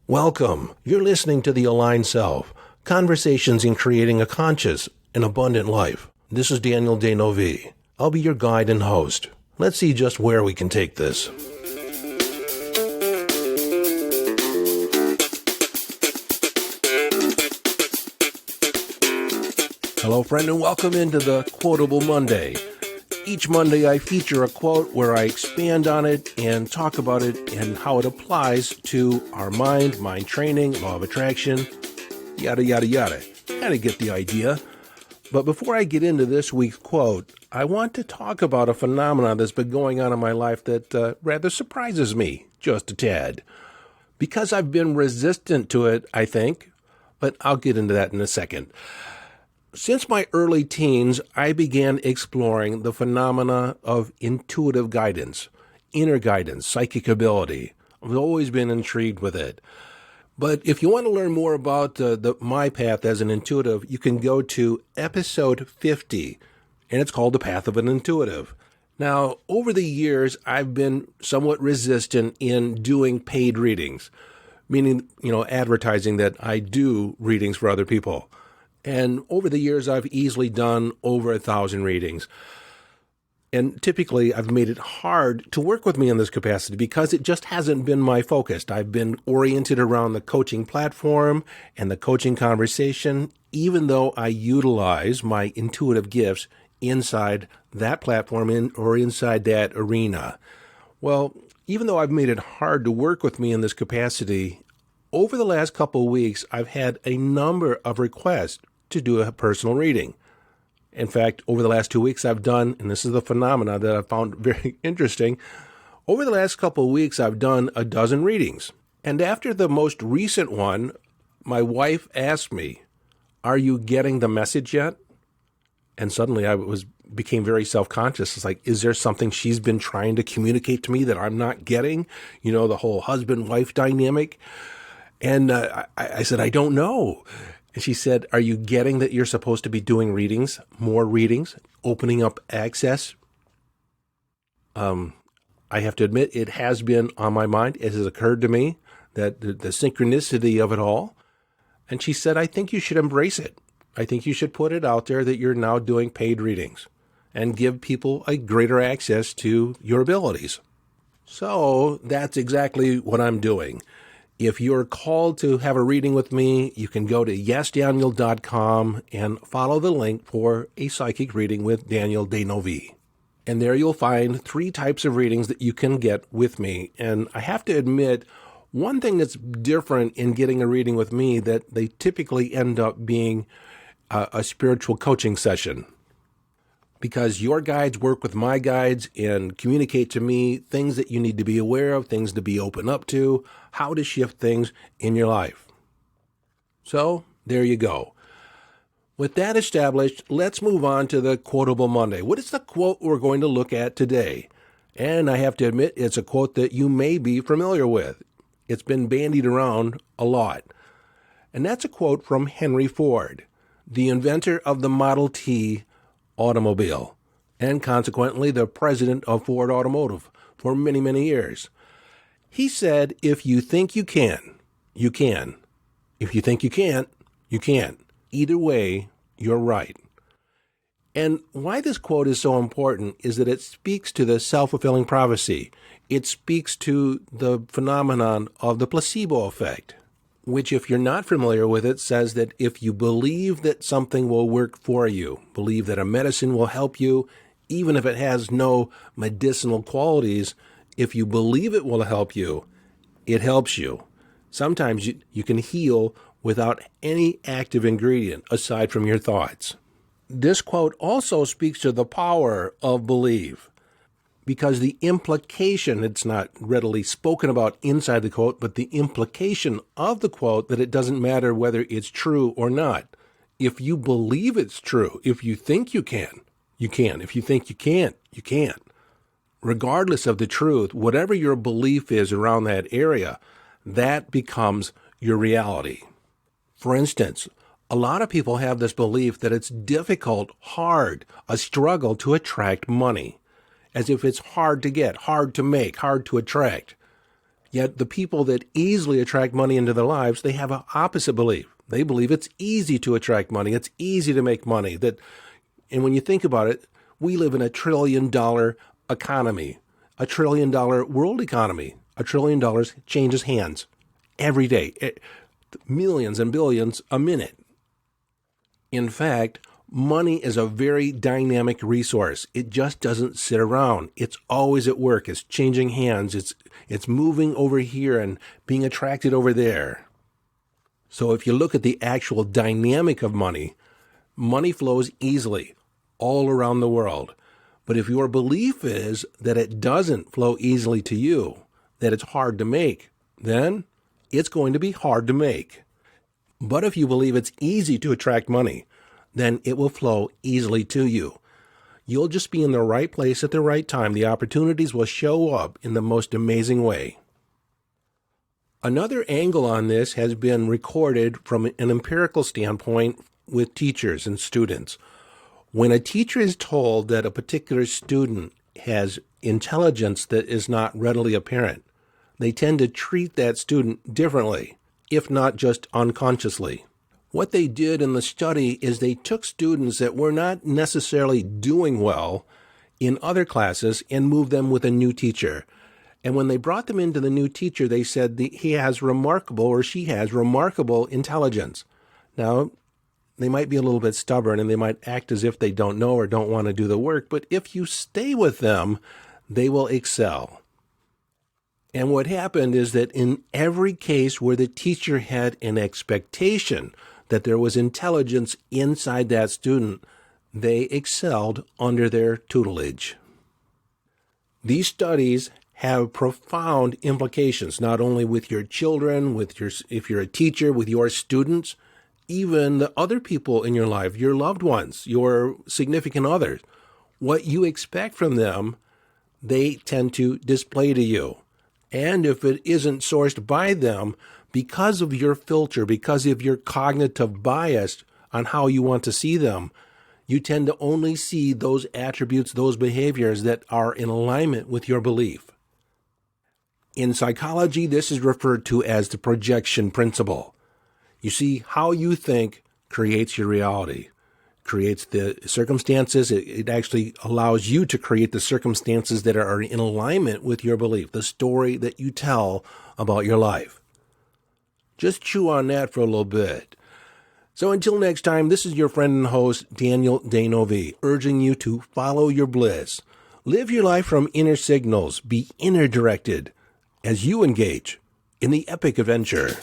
Welcome. You're listening to The Aligned Self, Conversations in Creating a Conscious and Abundant Life. This is Daniel Denovi. I'll be your guide and host. Let's see just where we can take this. Hello, friend, and welcome into the Quotable Monday. Each Monday, I feature a quote where I expand on it and talk about it and how it applies to our mind training, law of attraction, yada, yada, yada. Kind of get the idea. But before I get into this week's quote, I want to talk about a phenomenon that's been going on in my life that rather surprises me just a tad. Because I've been resistant to it, I think, but I'll get into that in a second. Since my early teens, I began exploring the phenomena of intuitive guidance, inner guidance, psychic ability. I've always been intrigued with it. But if you want to learn more about my path as an intuitive, you can go to episode 50, and it's called The Path of an Intuitive. Now, over the years, I've been somewhat resistant in doing paid readings, meaning, advertising that I do readings for other people. And over the years, I've easily done over 1,000 readings. And typically, I've made it hard to work with me in this capacity because it just hasn't been my focus. I've been oriented around the coaching platform and the coaching conversation, even though I utilize my intuitive gifts inside that platform or inside that arena. Well, even though I've made it hard to work with me in this capacity, over the last couple of weeks, I've had a number of requests to do a personal reading. In fact, over the last 2 weeks, I've done, and this is the phenomena that I found very interesting, over the last couple of weeks, I've done 12 readings. And after the most recent one, my wife asked me, "Are you getting the message yet?" And suddenly I became very self-conscious. It's like, is there something she's been trying to communicate to me that I'm not getting? The whole husband-wife dynamic. And I said, I don't know. And she said, are you getting that you're supposed to be doing readings, more readings, opening up access? I have to admit, it has been on my mind. It has occurred to me that the synchronicity of it all. And she said, I think you should embrace it. I think you should put it out there that you're now doing paid readings and give people a greater access to your abilities. So that's exactly what I'm doing. If you're called to have a reading with me, you can go to yesdaniel.com and follow the link for a psychic reading with Daniel Denovi. And there you'll find 3 types of readings that you can get with me. And I have to admit, one thing that's different in getting a reading with me, that they typically end up being a spiritual coaching session. Because your guides work with my guides and communicate to me things that you need to be aware of, things to be open up to, how to shift things in your life. So, there you go. With that established, let's move on to the Quotable Monday. What is the quote we're going to look at today? And I have to admit, it's a quote that you may be familiar with. It's been bandied around a lot. And that's a quote from Henry Ford, the inventor of the Model T automobile, and consequently the president of Ford Automotive for many, many years. He said, if you think you can, you can. If you think you can't, you can't. Either way, you're right. And why this quote is so important is that it speaks to the self-fulfilling prophecy. It speaks to the phenomenon of the placebo effect, which, if you're not familiar with it, says that if you believe that something will work for you, believe that a medicine will help you, even if it has no medicinal qualities, if you believe it will help you, it helps you. Sometimes you can heal without any active ingredient aside from your thoughts. This quote also speaks to the power of belief, because the implication, it's not readily spoken about inside the quote, but the implication of the quote that it doesn't matter whether it's true or not. If you believe it's true, if you think you can, you can. If you think you can't, you can't. Regardless of the truth, whatever your belief is around that area, that becomes your reality. For instance, a lot of people have this belief that it's difficult, hard, a struggle to attract money, as if it's hard to get, hard to make, hard to attract. Yet the people that easily attract money into their lives, they have an opposite belief. They believe it's easy to attract money. It's easy to make money. And when you think about it, we live in $1 trillion economy, $1 trillion world economy. $1 trillion changes hands every day, millions and billions a minute. In fact, money is a very dynamic resource. It just doesn't sit around. It's always at work. It's changing hands. It's moving over here and being attracted over there. So if you look at the actual dynamic of money, money flows easily all around the world. But if your belief is that it doesn't flow easily to you, that it's hard to make, then it's going to be hard to make. But if you believe it's easy to attract money, then it will flow easily to you. You'll just be in the right place at the right time. The opportunities will show up in the most amazing way. Another angle on this has been recorded from an empirical standpoint with teachers and students. When a teacher is told that a particular student has intelligence that is not readily apparent, they tend to treat that student differently, if not just unconsciously. What they did in the study is they took students that were not necessarily doing well in other classes and moved them with a new teacher. And when they brought them into the new teacher, they said he has remarkable or she has remarkable intelligence. Now, they might be a little bit stubborn and they might act as if they don't know or don't want to do the work, but if you stay with them, they will excel. And what happened is that in every case where the teacher had an expectation that there was intelligence inside that student, they excelled under their tutelage. These studies have profound implications, not only with your children, if you're a teacher, with your students, even the other people in your life, your loved ones, your significant others. What you expect from them, they tend to display to you. And if it isn't sourced by them, because of your filter, because of your cognitive bias on how you want to see them, you tend to only see those attributes, those behaviors that are in alignment with your belief. In psychology, this is referred to as the projection principle. You see, how you think creates your reality, creates the circumstances. It actually allows you to create the circumstances that are in alignment with your belief, the story that you tell about your life. Just chew on that for a little bit. So until next time, this is your friend and host, Daniel Danovi, urging you to follow your bliss. Live your life from inner signals. Be inner directed as you engage in the epic adventure.